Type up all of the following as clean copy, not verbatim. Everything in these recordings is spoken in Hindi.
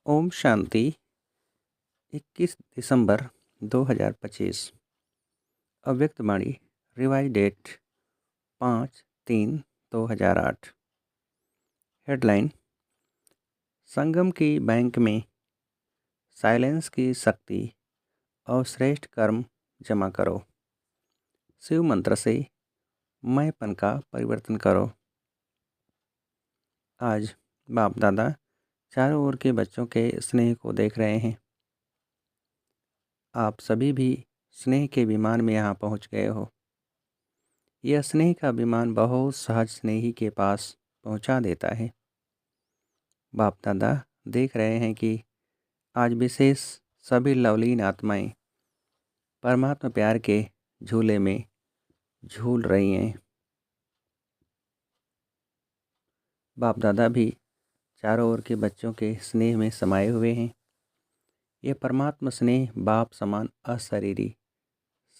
ओम शांति। 21 दिसंबर 2025। अव्यक्त वाणी। Revise date 5/3/2008। हेडलाइन। संगम की बैंक में साइलेंस की शक्ति और श्रेष्ठ कर्म जमा करो। शिव मंत्र से मैंपन का परिवर्तन करो। आज बाप दादा चारों ओर के बच्चों के स्नेह को देख रहे हैं। आप सभी भी स्नेह के विमान में यहाँ पहुँच गए हो। यह स्नेह का विमान बहुत सहज स्नेही के पास पहुँचा देता है। बाप दादा देख रहे हैं कि आज विशेष सभी लवलीन आत्माएं परमात्मा प्यार के झूले में झूल रही हैं। बाप दादा भी चारों ओर के बच्चों के स्नेह में समाये हुए हैं। यह परमात्मा स्नेह बाप समान अशरीरी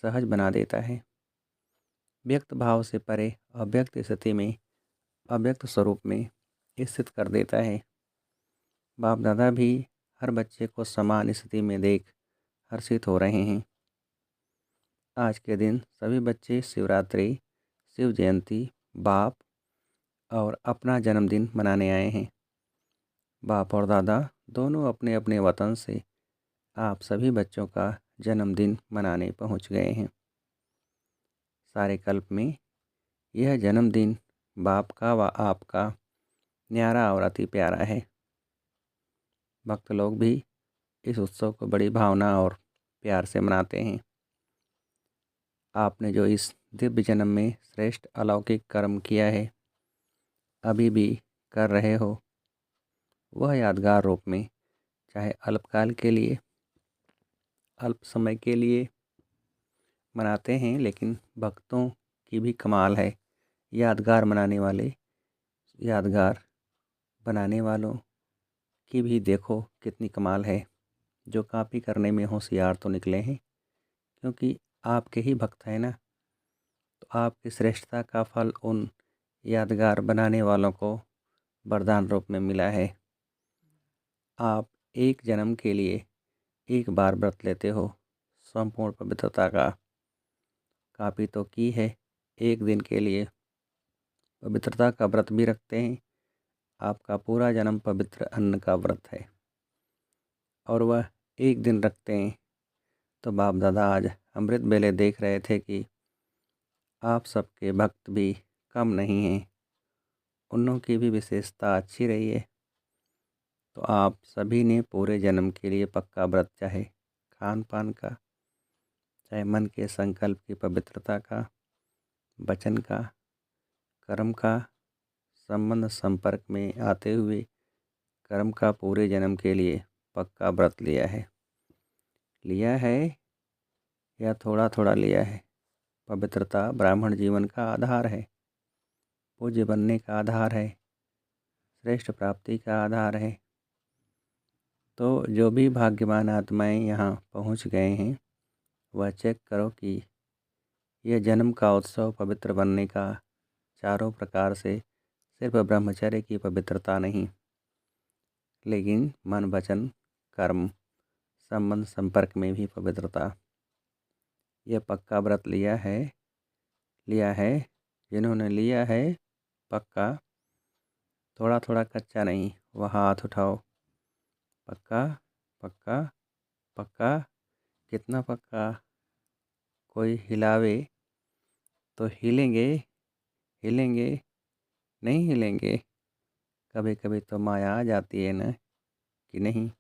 सहज बना देता है। व्यक्त भाव से परे अव्यक्त स्थिति में अव्यक्त स्वरूप में स्थित कर देता है। बाप दादा भी हर बच्चे को समान स्थिति में देख हर्षित हो रहे हैं। आज के दिन सभी बच्चे शिवरात्रि, शिव जयंती, बाप और अपना जन्मदिन मनाने आए हैं। बाप और दादा दोनों अपने अपने वतन से आप सभी बच्चों का जन्मदिन मनाने पहुंच गए हैं। सारे कल्प में यह जन्मदिन बाप का व आपका न्यारा और अति प्यारा है। भक्त लोग भी इस उत्सव को बड़ी भावना और प्यार से मनाते हैं। आपने जो इस दिव्य जन्म में श्रेष्ठ अलौकिक कर्म किया है, अभी भी कर रहे हो, वह यादगार रूप में चाहे अल्पकाल के लिए, अल्प समय के लिए मनाते हैं, लेकिन भक्तों की भी कमाल है। यादगार बनाने वालों की भी देखो कितनी कमाल है। जो कॉपी करने में होशियार तो निकले हैं, क्योंकि आपके ही भक्त हैं ना। तो आपकी श्रेष्ठता का फल उन यादगार बनाने वालों को वरदान रूप में मिला है। आप एक जन्म के लिए एक बार व्रत लेते हो संपूर्ण पवित्रता का। कॉपी तो की है, एक दिन के लिए पवित्रता का व्रत भी रखते हैं। आपका पूरा जन्म पवित्र अन्न का व्रत है और वह एक दिन रखते हैं। तो बाप दादा आज अमृत बेले देख रहे थे कि आप सबके भक्त भी कम नहीं हैं, उनों की भी विशेषता अच्छी रही है। तो आप सभी ने पूरे जन्म के लिए पक्का व्रत, चाहे खान पान का, चाहे मन के संकल्प की पवित्रता का, वचन का, कर्म का, संबंध संपर्क में आते हुए कर्म का पूरे जन्म के लिए पक्का व्रत लिया है या थोड़ा थोड़ा लिया है। पवित्रता ब्राह्मण जीवन का आधार है, पूज्य बनने का आधार है, श्रेष्ठ प्राप्ति का आधार है। तो जो भी भाग्यवान आत्माएं यहाँ पहुँच गए हैं, वह चेक करो कि यह जन्म का उत्सव पवित्र बनने का चारों प्रकार से सिर्फ ब्रह्मचर्य की पवित्रता नहीं, लेकिन मन वचन कर्म संबंध संपर्क में भी पवित्रता। यह पक्का व्रत लिया है जिन्होंने लिया है पक्का, थोड़ा थोड़ा कच्चा नहीं। वह हाथ उठाओ। पक्का पक्का पक्का। कितना पक्का? कोई हिलावे तो हिलेंगे नहीं हिलेंगे। कभी कभी तो माया आ जाती है ना, कि नहीं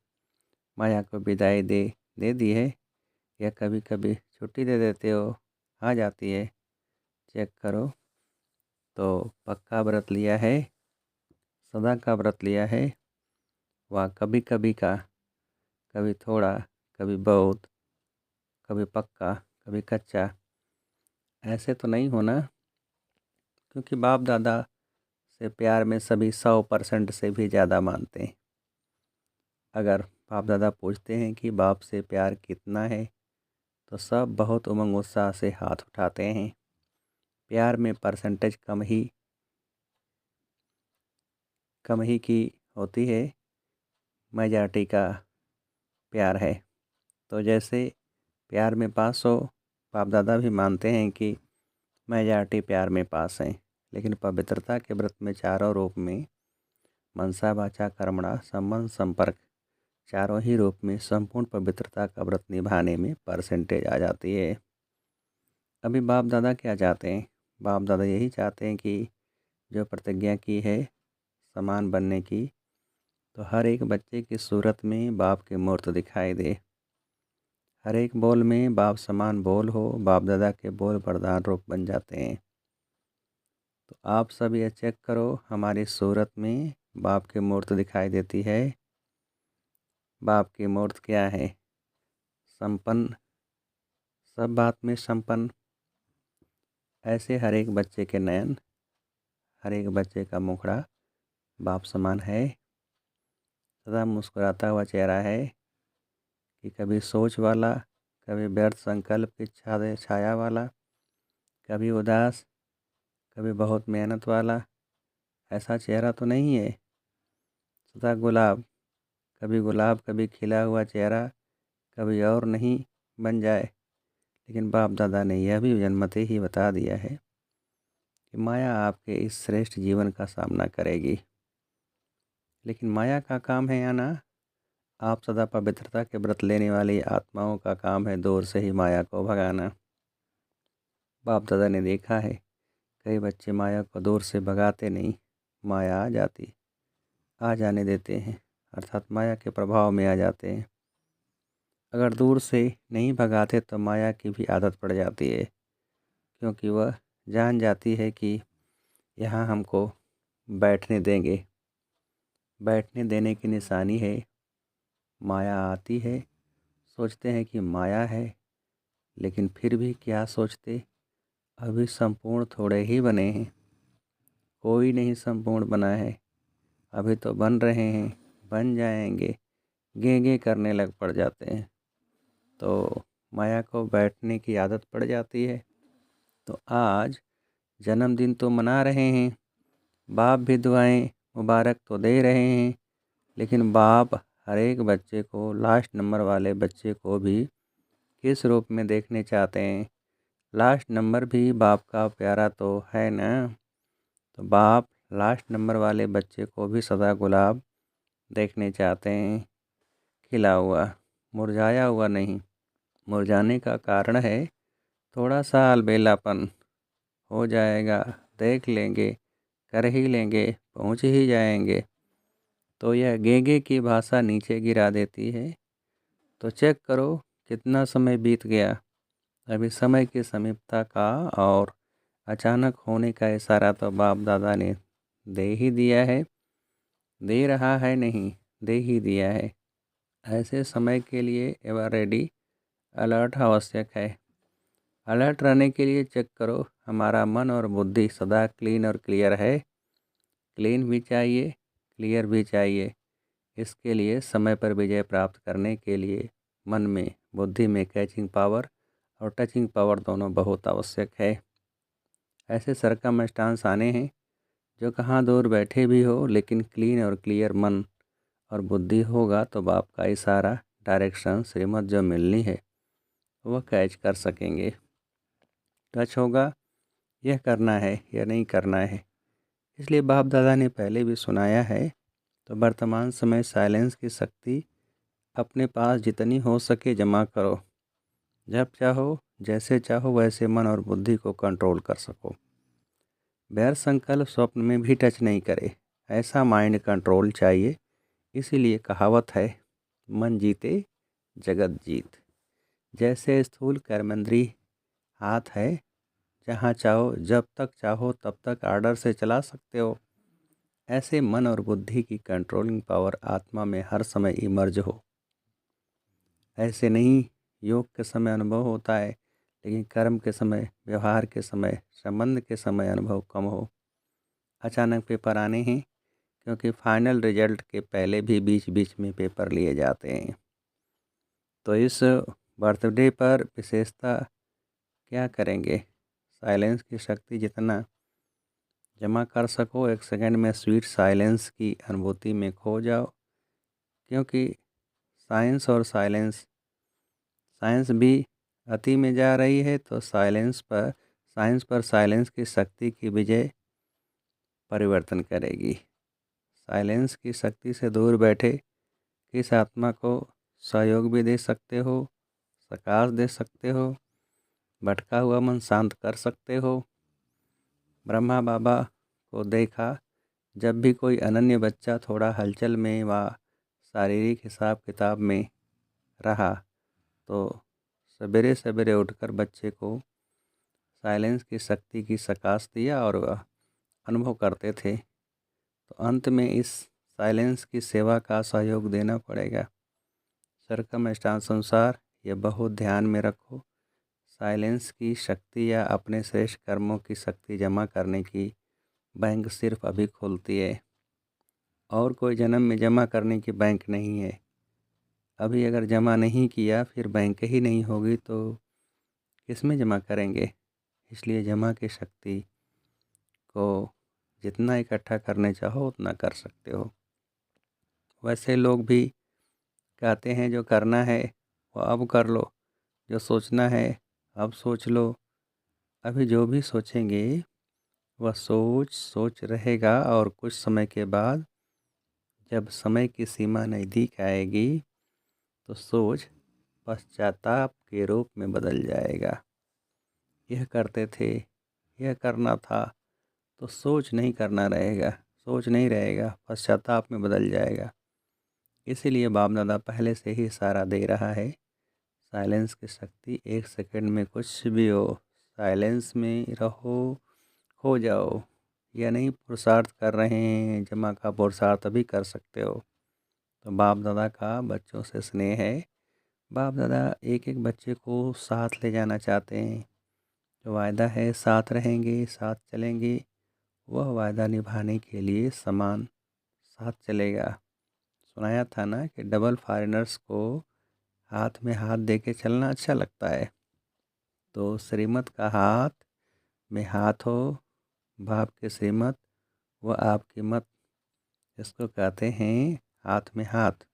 माया को विदाई दे दी है, या कभी कभी छुट्टी दे देते हो, आ जाती है। चेक करो। तो पक्का व्रत लिया है, सदा का व्रत लिया है। वह कभी कभी का, कभी थोड़ा, कभी बहुत, कभी पक्का, कभी कच्चा, ऐसे तो नहीं होना। क्योंकि बाप दादा से प्यार में सभी 100% से भी ज़्यादा मानते हैं। अगर बाप दादा पूछते हैं कि बाप से प्यार कितना है, तो सब बहुत उमंग उत्साह से हाथ उठाते हैं। प्यार में परसेंटेज कम ही की होती है। मेजॉरिटी का प्यार है। तो जैसे प्यार में पास हो, बाप दादा भी मानते हैं कि मेजॉरिटी प्यार में पास है। लेकिन पवित्रता के व्रत में चारों रूप में मनसा वाचा कर्मणा संबंध संपर्क, चारों ही रूप में संपूर्ण पवित्रता का व्रत निभाने में परसेंटेज आ जाती है। अभी बाप दादा क्या चाहते हैं? बाप दादा यही चाहते हैं कि जो प्रतिज्ञा की है समान बनने की, तो हर एक बच्चे की सूरत में बाप की मूर्त दिखाई दे। हर एक बोल में बाप समान बोल हो, बाप दादा के बोल वरदान रूप बन जाते हैं। तो आप सब ये चेक करो, हमारी सूरत में बाप की मूर्त दिखाई देती है। बाप की मूर्त क्या है? संपन्न, सब बात में संपन्न। ऐसे हर एक बच्चे के नयन, हर एक बच्चे का मुखड़ा बाप समान है। सदा मुस्कुराता हुआ चेहरा है कि कभी सोच वाला, कभी व्यर्थ संकल्प की छाया वाला, कभी उदास, कभी बहुत मेहनत वाला। ऐसा चेहरा तो नहीं है। सदा गुलाब, कभी खिला हुआ चेहरा, कभी और नहीं बन जाए। लेकिन बाप दादा ने यह भी जन्मते ही बता दिया है कि माया आपके इस श्रेष्ठ जीवन का सामना करेगी। लेकिन माया का काम है आना। आप सदा पवित्रता के व्रत लेने वाली आत्माओं का काम है दूर से ही माया को भगाना। बाप दादा ने देखा है कई बच्चे माया को दूर से भगाते नहीं, माया आ जाने देते हैं, अर्थात माया के प्रभाव में आ जाते हैं। अगर दूर से नहीं भगाते तो माया की भी आदत पड़ जाती है, क्योंकि वह जान जाती है कि यहाँ हमको बैठने देंगे। बैठने देने की निशानी है। माया आती है, सोचते हैं कि माया है, लेकिन फिर भी क्या सोचते, अभी संपूर्ण थोड़े ही बने हैं, कोई नहीं संपूर्ण बना है, अभी तो बन रहे हैं, बन जाएंगे, गे करने लग पड़ जाते हैं। तो माया को बैठने की आदत पड़ जाती है। तो आज जन्मदिन तो मना रहे हैं, बाप भी दुआएं मुबारक तो दे रहे हैं, लेकिन बाप हर एक बच्चे को, लास्ट नंबर वाले बच्चे को भी किस रूप में देखने चाहते हैं? लास्ट नंबर भी बाप का प्यारा तो है ना। तो बाप लास्ट नंबर वाले बच्चे को भी सदा गुलाब देखने चाहते हैं, खिला हुआ, मुरझाया हुआ नहीं। मुरझाने का कारण है थोड़ा सा अलबेलापन। हो जाएगा, देख लेंगे, कर ही लेंगे, पहुंच ही जाएंगे। तो यह गेगे की भाषा नीचे गिरा देती है। तो चेक करो कितना समय बीत गया। अभी समय की समीपता का और अचानक होने का इशारा तो बाप दादा ने दे ही दिया है। दे रहा है नहीं, दे ही दिया है। ऐसे समय के लिए एवर रेडी, अलर्ट आवश्यक है। अलर्ट रहने के लिए चेक करो हमारा मन और बुद्धि सदा क्लीन और क्लियर है। क्लीन भी चाहिए, क्लियर भी चाहिए। इसके लिए समय पर विजय प्राप्त करने के लिए मन में, बुद्धि में कैचिंग पावर और टचिंग पावर दोनों बहुत आवश्यक है। ऐसे सरकमस्टांस आने हैं जो कहाँ दूर बैठे भी हो, लेकिन क्लीन और क्लियर मन और बुद्धि होगा तो बाप का इशारा, डायरेक्शन, श्रीमत जो मिलनी है वह कैच कर सकेंगे। टच होगा, यह करना है या नहीं करना है। इसलिए बाप दादा ने पहले भी सुनाया है। तो वर्तमान समय साइलेंस की शक्ति अपने पास जितनी हो सके जमा करो। जब चाहो, जैसे चाहो वैसे मन और बुद्धि को कंट्रोल कर सको। बैर संकल्प स्वप्न में भी टच नहीं करे, ऐसा माइंड कंट्रोल चाहिए। इसीलिए कहावत है, मन जीते जगत जीत। जैसे स्थूल कर्मेंद्री हाथ है, जहाँ चाहो जब तक चाहो तब तक आर्डर से चला सकते हो, ऐसे मन और बुद्धि की कंट्रोलिंग पावर आत्मा में हर समय इमर्ज हो। ऐसे नहीं योग के समय अनुभव होता है, लेकिन कर्म के समय, व्यवहार के समय, संबंध के समय अनुभव कम हो। अचानक पेपर आने हैं, क्योंकि फाइनल रिजल्ट के पहले भी बीच बीच में पेपर लिए जाते हैं। तो इस बर्थडे पर विशेषता क्या करेंगे? साइलेंस की शक्ति जितना जमा कर सको, एक सेकंड में स्वीट साइलेंस की अनुभूति में खो जाओ क्योंकि साइंस और साइलेंस भी अति में जा रही है, तो साइंस पर साइलेंस की शक्ति की विजय परिवर्तन करेगी। साइलेंस की शक्ति से दूर बैठे किस आत्मा को सहयोग भी दे सकते हो, प्रकाश दे सकते हो, भटका हुआ मन शांत कर सकते हो। ब्रह्मा बाबा को देखा, जब भी कोई अनन्य बच्चा थोड़ा हलचल में व शारीरिक हिसाब किताब में रहा तो सवेरे सवेरे उठकर बच्चे को साइलेंस की शक्ति की प्रकाश दिया और वह अनुभव करते थे। तो अंत में इस साइलेंस की सेवा का सहयोग देना पड़ेगा। सरकमस्टांस अनुसार यह बहुत ध्यान में रखो, साइलेंस की शक्ति या अपने श्रेष्ठ कर्मों की शक्ति जमा करने की बैंक सिर्फ अभी खुलती है, और कोई जन्म में जमा करने की बैंक नहीं है। अभी अगर जमा नहीं किया फिर बैंक ही नहीं होगी तो किस में जमा करेंगे। इसलिए जमा की शक्ति को जितना इकट्ठा करने चाहो उतना कर सकते हो। वैसे लोग भी कहते हैं जो करना है वो अब कर लो, जो सोचना है अब सोच लो। अभी जो भी सोचेंगे वह सोच रहेगा, और कुछ समय के बाद जब समय की सीमा नज़दीक आएगी तो सोच पश्चाताप के रूप में बदल जाएगा। यह करते थे, यह करना था, तो सोच नहीं करना रहेगा, सोच नहीं रहेगा, पश्चाताप में बदल जाएगा। इसीलिए बाप दादा पहले से ही इशारा दे रहा है, साइलेंस की शक्ति 1 सेकंड में कुछ भी हो, साइलेंस में रहो, खो जाओ। या नहीं पुरुषार्थ कर रहे हैं, जमा का पुरुषार्थ भी कर सकते हो। तो बाप दादा का बच्चों से स्नेह है। बाप दादा एक एक बच्चे को साथ ले जाना चाहते हैं। जो वायदा है साथ रहेंगे, साथ चलेंगे, वह वायदा निभाने के लिए समान साथ चलेगा। सुनाया था ना कि डबल फॉरेनर्स को हाथ में हाथ दे के चलना अच्छा लगता है। तो श्रीमत का हाथ में हाथ हो, बाप के श्रीमत व आपकी मत, इसको कहते हैं हाथ में हाथ।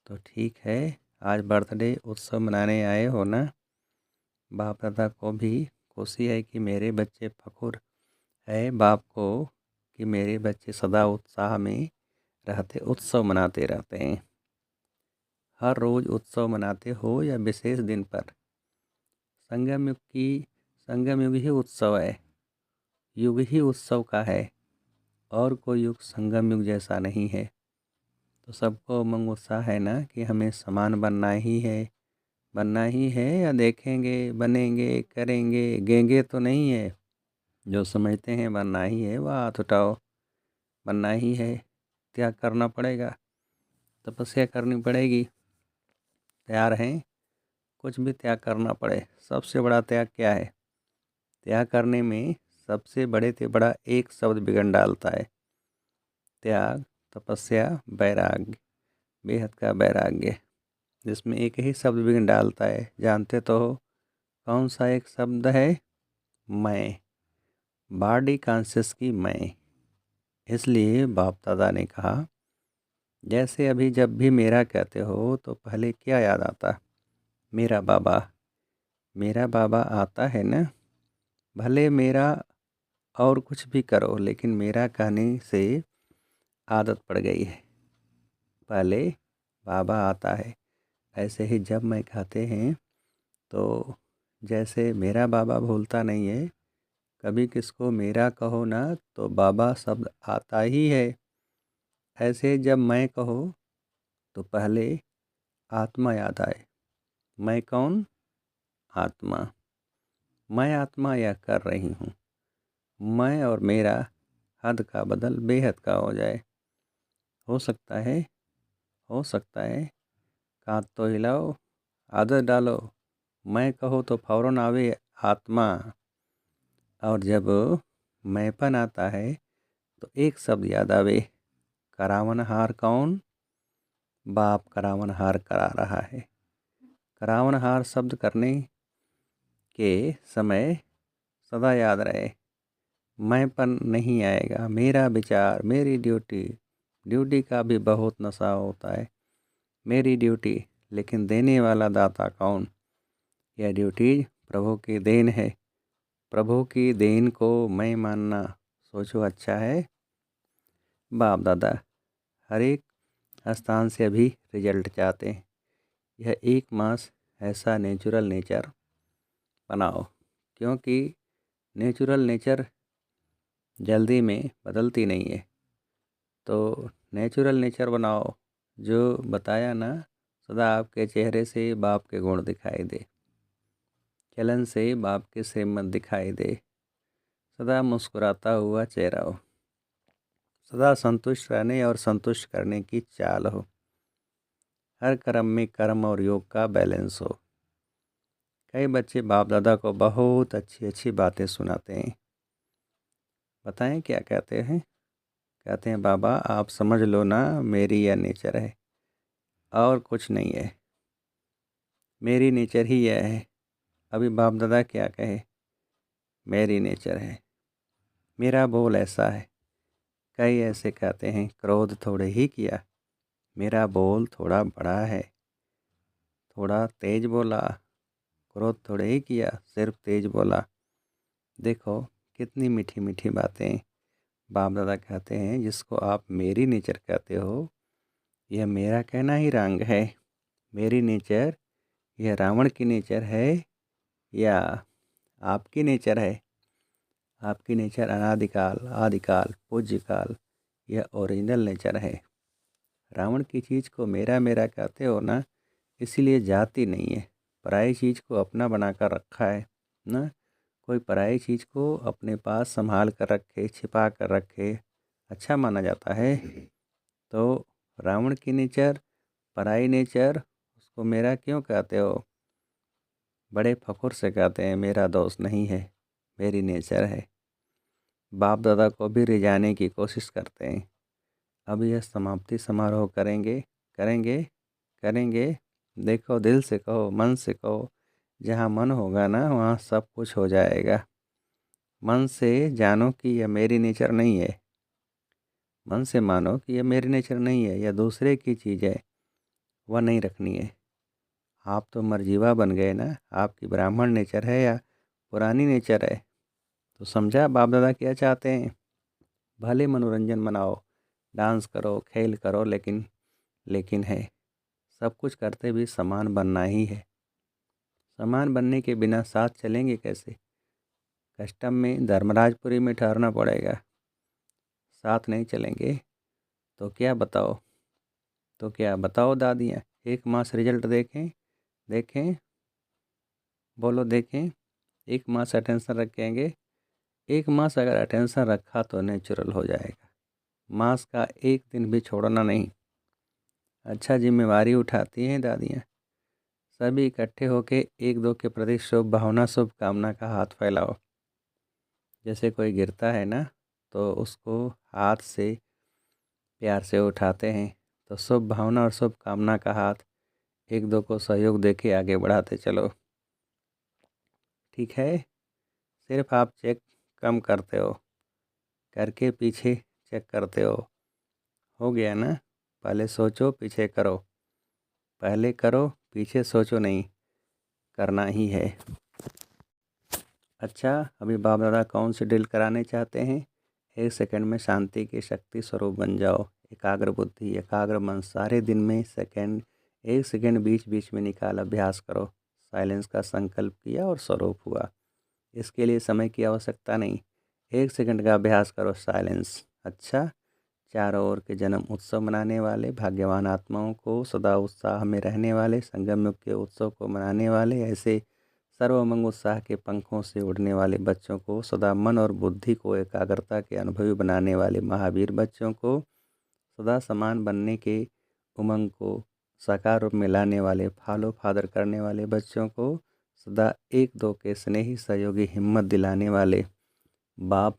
तो ठीक है, आज बर्थडे उत्सव मनाने आए हो ना। बाप दादा को भी खुशी है कि मेरे बच्चे फखुर है बाप को कि मेरे बच्चे सदा उत्साह में रहते, उत्सव मनाते रहते हैं। हर रोज़ उत्सव मनाते हो या विशेष दिन पर, संगम युग ही उत्सव है, युग ही उत्सव का है, और कोई युग संगम युग जैसा नहीं है। तो सबको उमंग उत्साह है ना कि हमें समान बनना ही है या देखेंगे, बनेंगे, करेंगे, गेंगे तो नहीं है। जो समझते हैं बनना ही है वह हाथ उठाओ, बनना ही है। त्याग करना पड़ेगा, तपस्या करनी पड़ेगी, तैयार हैं। कुछ भी त्याग करना पड़े। सबसे बड़ा त्याग क्या है? त्याग करने में सबसे बड़े से बड़ा एक शब्द बिगड़ डालता है, त्याग, तपस्या, वैराग्य, बेहद का वैराग्य, जिसमें एक ही शब्द बिगड़ डालता है। जानते तो हो कौन सा एक शब्द है? मैं, बॉडी कॉन्शियस की मैं। इसलिए बाप दादा ने कहा, जैसे अभी जब भी मेरा कहते हो तो पहले क्या याद आता? मेरा बाबा। मेरा बाबा आता है ना। भले मेरा और कुछ भी करो, लेकिन मेरा कहने से आदत पड़ गई है। पहले बाबा आता है। ऐसे ही जब मैं कहते हैं तो जैसे मेरा बाबा भूलता नहीं है, कभी किसको मेरा कहो ना तो बाबा शब्द आता ही है। ऐसे जब मैं कहो तो पहले आत्मा याद आए। मैं कौन? आत्मा। मैं आत्मा यह कर रही हूँ। मैं और मेरा हद का बदल बेहद का हो जाए। हो सकता है, हो सकता है। कांत तो हिलाओ, आदत डालो। मैं कहो तो फौरन आवे आत्मा। और जब मैंपन आता है तो एक शब्द याद आवे, करावनहार कौन? बाप करावनहार करा रहा है। करावनहार शब्द करने के समय सदा याद रहे। मैंपन नहीं आएगा। मेरा विचार, मेरी ड्यूटी, ड्यूटी का भी बहुत नशा होता है। मेरी ड्यूटी, लेकिन देने वाला दाता कौन? यह ड्यूटी प्रभु की देन है। प्रभु की देन को मैं मानना सोचो अच्छा है। बाप दादा हर एक स्थान से अभी रिजल्ट चाहते हैं। यह एक मास ऐसा नेचुरल नेचर बनाओ, क्योंकि नेचुरल नेचर जल्दी में बदलती नहीं है। तो नेचुरल नेचर बनाओ, जो बताया ना, सदा आपके चेहरे से बाप के गुण दिखाई दे, चलन से बाप के श्रीमत दिखाई दे, सदा मुस्कुराता हुआ चेहरा हो, सदा संतुष्ट रहने और संतुष्ट करने की चाल हो, हर कर्म में कर्म और योग का बैलेंस हो। कई बच्चे बाप दादा को बहुत अच्छी अच्छी बातें सुनाते हैं। बताएं क्या कहते हैं? कहते हैं, बाबा आप समझ लो ना, मेरी यह नेचर है और कुछ नहीं है, मेरी नेचर ही यह है। अभी बाप दादा क्या कहे? मेरी नेचर है, मेरा बोल ऐसा है। कई ऐसे कहते हैं, क्रोध थोड़े ही किया, मेरा बोल थोड़ा बड़ा है, थोड़ा तेज बोला। क्रोध थोड़े ही किया, सिर्फ तेज बोला। देखो कितनी मीठी मीठी बातें बाप दादा कहते हैं। जिसको आप मेरी नेचर कहते हो, यह मेरा कहना ही रंग है। मेरी नेचर यह रावण की नेचर है या आपकी नेचर है? आपकी नेचर अनादिकाल आदिकाल पूज्यकाल, यह ओरिजिनल नेचर है। रावण की चीज़ को मेरा मेरा कहते हो ना, इसीलिए जाति नहीं है। पराई चीज़ को अपना बनाकर रखा है ना। कोई पराई चीज़ को अपने पास संभाल कर रखे, छिपा कर रखे, अच्छा माना जाता है। तो रावण की नेचर, पराई नेचर, उसको मेरा क्यों कहते हो? बड़े फखुर से कहते हैं, मेरा दोस्त नहीं है, मेरी नेचर है। बाप दादा को भी रिझाने की कोशिश करते हैं। अब यह समाप्ति समारोह करेंगे करेंगे करेंगे। देखो, दिल से कहो, मन से कहो। जहाँ मन होगा ना, वहाँ सब कुछ हो जाएगा। मन से जानो कि यह मेरी नेचर नहीं है। मन से मानो कि यह मेरी नेचर नहीं है, यह दूसरे की चीज़ है, वह नहीं रखनी है। आप तो मरजीवा बन गए ना। आपकी ब्राह्मण नेचर है या पुरानी नेचर है? तो समझा बाप दादा क्या चाहते हैं? भले मनोरंजन मनाओ, डांस करो, खेल करो, लेकिन है, सब कुछ करते भी समान बनना ही है। समान बनने के बिना साथ चलेंगे कैसे? कस्टम में धर्मराजपुरी में ठहरना पड़ेगा, साथ नहीं चलेंगे तो क्या बताओ? तो क्या बताओ दादियाँ? एक मास रिजल्ट देखें, देखें, बोलो देखें। एक मास अटेंशन रखेंगे। एक मास अगर अटेंशन रखा तो नेचुरल हो जाएगा। मास का एक दिन भी छोड़ना नहीं। अच्छा जिम्मेवारी उठाती हैं दादियाँ। सभी इकट्ठे होके एक दो के प्रति शुभ भावना, शुभ कामना का हाथ फैलाओ। जैसे कोई गिरता है ना, तो उसको हाथ से प्यार से उठाते हैं। तो शुभ भावना और शुभ कामना का हाथ एक दो को सहयोग देके आगे बढ़ाते चलो। ठीक है? सिर्फ आप चेक कम करते हो, करके पीछे चेक करते हो गया ना? पहले सोचो, पीछे करो। पहले करो, पीछे सोचो नहीं, करना ही है। अच्छा, अभी बाप दादा कौन सी ड्रिल कराने चाहते हैं? 1 सेकंड में शांति के शक्ति स्वरूप बन जाओ। एकाग्र बुद्धि, एकाग्र मन, सारे दिन में 1 सेकंड बीच बीच में निकाल अभ्यास करो। साइलेंस का संकल्प किया और स्वरूप हुआ। इसके लिए समय की आवश्यकता नहीं। 1 सेकंड का अभ्यास करो साइलेंस। अच्छा, चारों ओर के जन्म उत्सव मनाने वाले भाग्यवान आत्माओं को, सदा उत्साह में रहने वाले, संगम युग के उत्सव को मनाने वाले, ऐसे सर्वमंग उत्साह के पंखों से उड़ने वाले बच्चों को, सदा मन और बुद्धि को एकाग्रता के अनुभवी बनाने वाले महावीर बच्चों को, सदा समान बनने के उमंग को साकार रूप में लाने वाले, फॉलो फादर करने वाले बच्चों को, सदा एक दो के स्नेही सहयोगी हिम्मत दिलाने वाले, बाप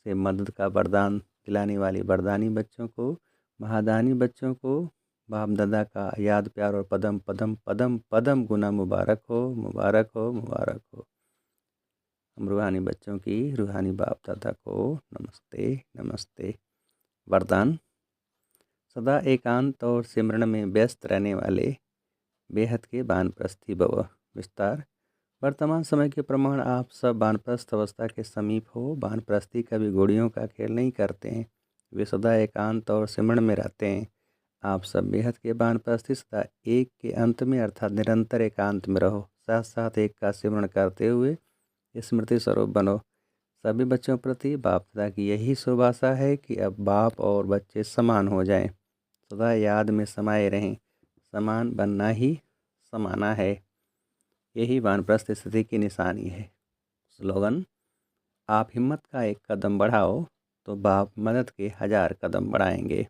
से मदद का वरदान दिलाने वाले वरदानी बच्चों को, महादानी बच्चों को, बाप दादा का याद प्यार और पदम पदम पदम पदम गुना मुबारक हो, मुबारक हो, मुबारक हो। हम रूहानी बच्चों की रूहानी बाप दादा को नमस्ते, नमस्ते। वरदान। सदा एकांत और सिमरन में व्यस्त रहने वाले बेहद के वानप्रस्थी भव। विस्तार। वर्तमान समय के प्रमाण आप सब वानप्रस्थ अवस्था के समीप हो। वानप्रस्थी कभी घोड़ियों का खेल नहीं करते हैं, वे सदा एकांत और सिमरन में रहते हैं। आप सब बेहद के वानप्रस्थी सदा एक के अंत में अर्थात निरंतर एकांत में रहो, साथ साथ एक का सिमरण करते हुए स्मृति स्वरूप बनो। सभी बच्चों प्रति बाप दादा की यही शुभ आशा है कि अब बाप और बच्चे समान हो जाएं, सदा याद में समाये रहें। समान बनना ही समाना है, यही वानप्रस्थ स्थिति की निशानी है। स्लोगन। आप हिम्मत का एक कदम बढ़ाओ तो बाप मदद के 1000 कदम बढ़ाएंगे।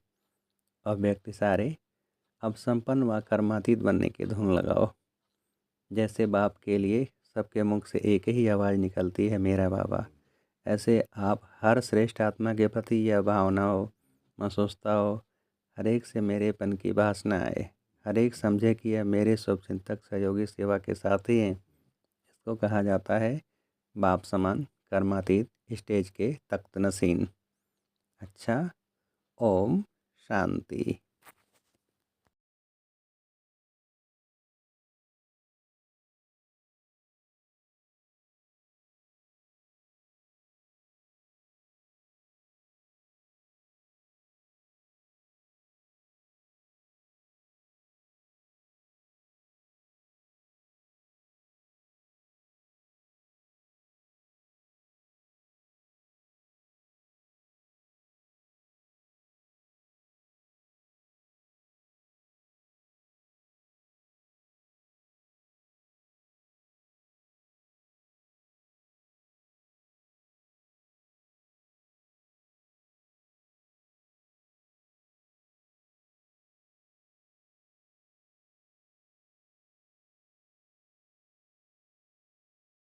अव्यक्त इशारे। अब संपन्न व कर्मातीत बनने की धुन लगाओ। जैसे बाप के लिए सबके मुख से एक ही आवाज़ निकलती है, मेरा बाबा, ऐसे आप हर श्रेष्ठ आत्मा के प्रति यह भावना हो, महसूसता हो, हर एक से मेरेपन की वासना आए, हर एक समझे कि यह मेरे शुभचिंतक सहयोगी सेवा के साथी हैं। इसको कहा जाता है बाप समान कर्मातीत स्टेज के तख्त नसीन। अच्छा, ओम शांति।